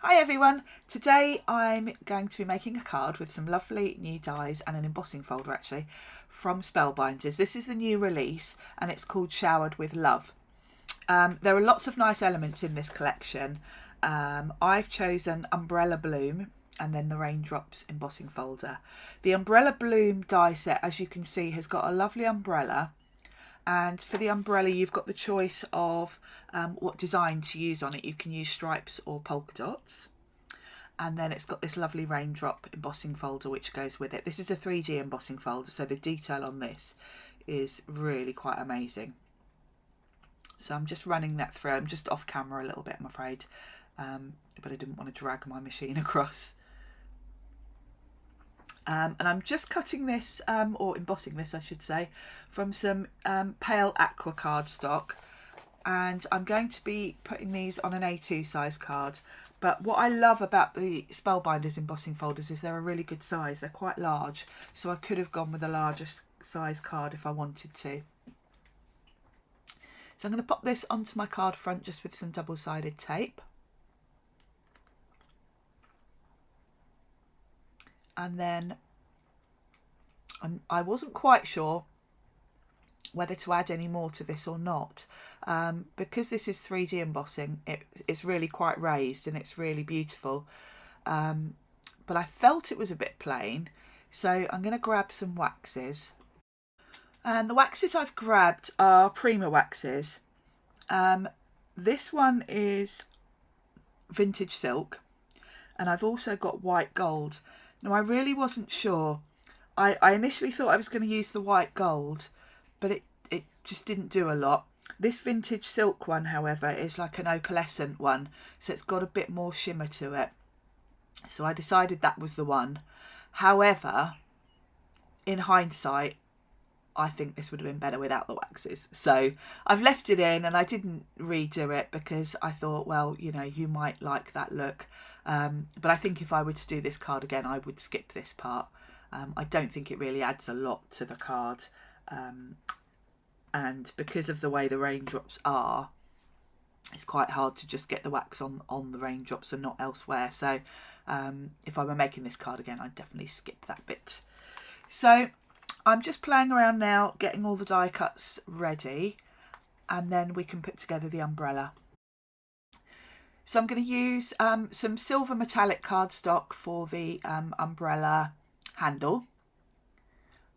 Hi everyone, today I'm going to be making a card with some lovely new dies and an embossing folder actually from Spellbinders. This is the new release and it's called Showered with Love. There are lots of nice elements in this collection. I've chosen Umbrella Bloom and then the Raindrops embossing folder. The Umbrella Bloom die set, as you can see, has got a lovely umbrella. And for the umbrella, you've got the choice of what design to use on it. You can use stripes or polka dots. And then it's got this lovely raindrop embossing folder which goes with it. This is a 3D embossing folder, so the detail on this is really quite amazing. So I'm just running that through. I'm just off camera a little bit, I'm afraid, but I didn't want to drag my machine across. And I'm just cutting this, or embossing this I should say, from some pale aqua cardstock, and I'm going to be putting these on an A2 size card. But what I love about the Spellbinders embossing folders is they're a really good size. They're quite large, so I could have gone with a larger size card if I wanted to. So I'm going to pop this onto my card front just with some double-sided tape. And then I wasn't quite sure whether to add any more to this or not. Because this is 3D embossing, it's really quite raised and it's really beautiful. But I felt it was a bit plain, so I'm going to grab some waxes. And the waxes I've grabbed are Prima waxes. This one is vintage silk, and I've also got white gold. Now I really wasn't sure. I initially thought I was going to use the white gold, but it just didn't do a lot. This vintage silk one, however, is like an opalescent one, so it's got a bit more shimmer to it. So I decided that was the one. However, in hindsight, I think this would have been better without the waxes. So I've left it in and I didn't redo it because I thought, well, you know, you might like that look. But I think if I were to do this card again, I would skip this part. I don't think it really adds a lot to the card. And because of the way the raindrops are, it's quite hard to just get the wax on the raindrops and not elsewhere. So if I were making this card again, I'd definitely skip that bit. So I'm just playing around now, getting all the die cuts ready, and then we can put together the umbrella. So I'm going to use some silver metallic cardstock for the umbrella handle,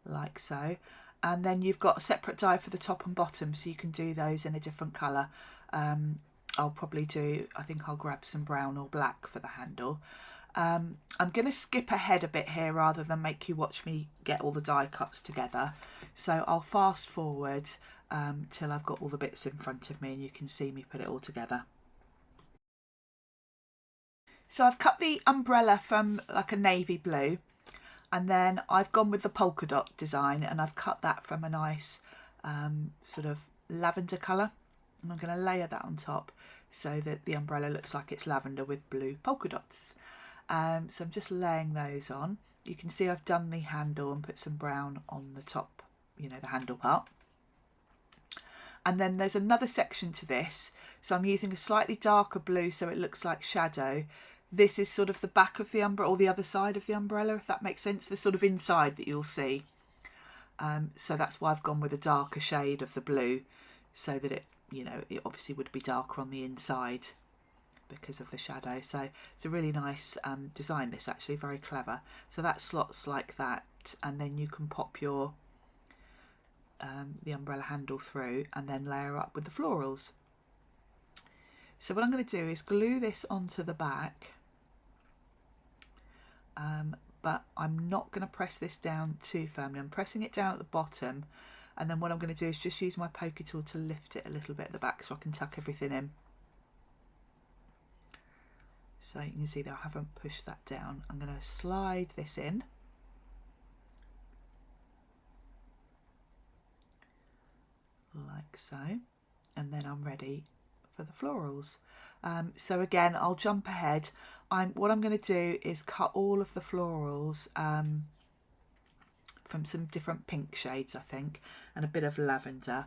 like so. And then you've got a separate die for the top and bottom, so you can do those in a different colour. I'll probably do, I think I'll grab some brown or black for the handle. I'm going to skip ahead a bit here rather than make you watch me get all the die cuts together. So I'll fast forward till I've got all the bits in front of me and you can see me put it all together. So I've cut the umbrella from like a navy blue, and then I've gone with the polka dot design and I've cut that from a nice sort of lavender colour, and I'm going to layer that on top so that the umbrella looks like it's lavender with blue polka dots. So I'm just laying those on. You can see I've done the handle and put some brown on the top, you know, the handle part. And then there's another section to this, so I'm using a slightly darker blue so it looks like shadow. This is sort of the back of the umbrella, or the other side of the umbrella, if that makes sense, the sort of inside that you'll see. So that's why I've gone with a darker shade of the blue, so that it, you know, it obviously would be darker on the inside because of the shadow. So it's a really nice design, this, actually very clever. So that slots like that, and then you can pop your the umbrella handle through and then layer up with the florals. So what I'm going to do is glue this onto the back, but I'm not going to press this down too firmly. I'm pressing it down at the bottom, and then what I'm going to do is just use my poker tool to lift it a little bit at the back so I can tuck everything in. So you can see that I haven't pushed that down. I'm going to slide this in. Like so. And then I'm ready for the florals. So again, I'll jump ahead. What I'm going to do is cut all of the florals from some different pink shades, I think, and a bit of lavender.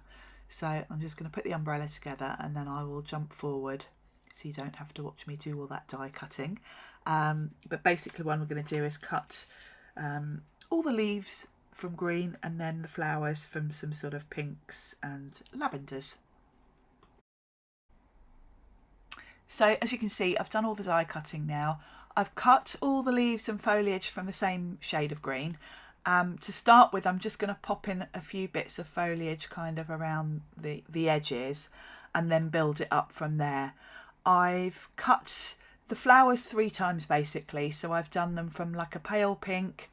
So I'm just going to put the umbrella together and then I will jump forward so you don't have to watch me do all that die cutting. But basically what I'm going to do is cut all the leaves from green and then the flowers from some sort of pinks and lavenders. So as you can see, I've done all the die cutting now. I've cut all the leaves and foliage from the same shade of green. To start with, I'm just going to pop in a few bits of foliage kind of around the edges and then build it up from there. I've cut the flowers 3 times basically, so I've done them from like a pale pink,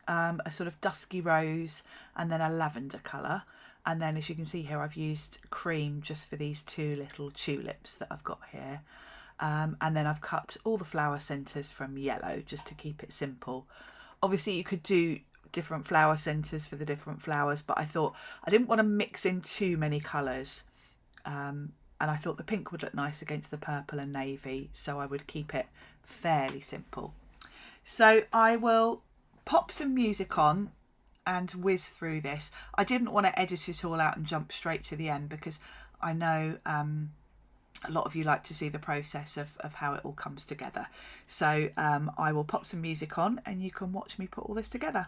a sort of dusky rose, and then a lavender colour. And then as you can see here, I've used cream just for these 2 little tulips that I've got here. And then I've cut all the flower centres from yellow just to keep it simple. Obviously you could do different flower centres for the different flowers, but I thought I didn't want to mix in too many colours. And I thought the pink would look nice against the purple and navy, so I would keep it fairly simple. So I will pop some music on and whiz through this. I didn't want to edit it all out and jump straight to the end because I know a lot of you like to see the process of how it all comes together. So I will pop some music on and you can watch me put all this together.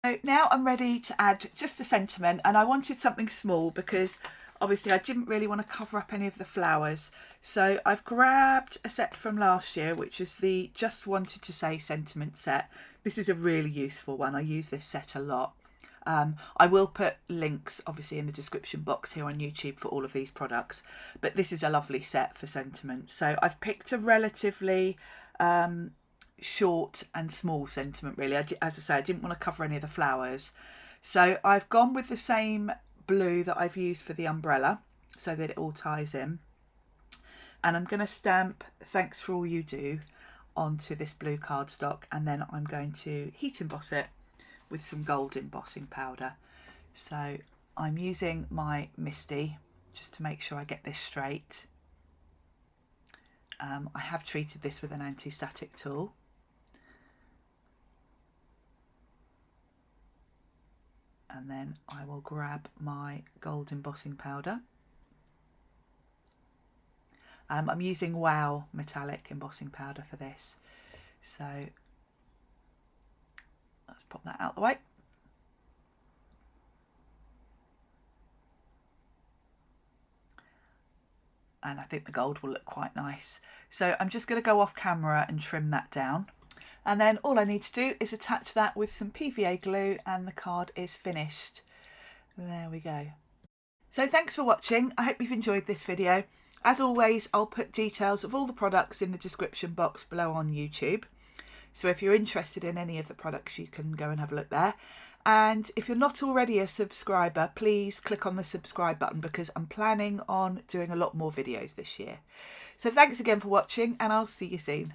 So now I'm ready to add just a sentiment, and I wanted something small because obviously I didn't really want to cover up any of the flowers. So I've grabbed a set from last year, which is the Just Wanted to Say sentiment set. This is a really useful one. I use this set a lot. I will put links obviously in the description box here on YouTube for all of these products, but this is a lovely set for sentiment. So I've picked a relatively short and small sentiment really. As I say, I didn't want to cover any of the flowers, so I've gone with the same blue that I've used for the umbrella so that it all ties in, and I'm going to stamp "Thanks for all you do" onto this blue cardstock, and then I'm going to heat emboss it with some gold embossing powder. So I'm using my Misty just to make sure I get this straight. I have treated this with an anti-static tool. And then I will grab my gold embossing powder. I'm using Wow metallic embossing powder for this. So let's pop that out the way. and I think the gold will look quite nice. So I'm just going to go off camera and trim that down. And then all I need to do is attach that with some PVA glue and the card is finished. There we go. So thanks for watching. I hope you've enjoyed this video. As always, I'll put details of all the products in the description box below on YouTube. So if you're interested in any of the products, you can go and have a look there. And if you're not already a subscriber, please click on the subscribe button because I'm planning on doing a lot more videos this year. So thanks again for watching and I'll see you soon.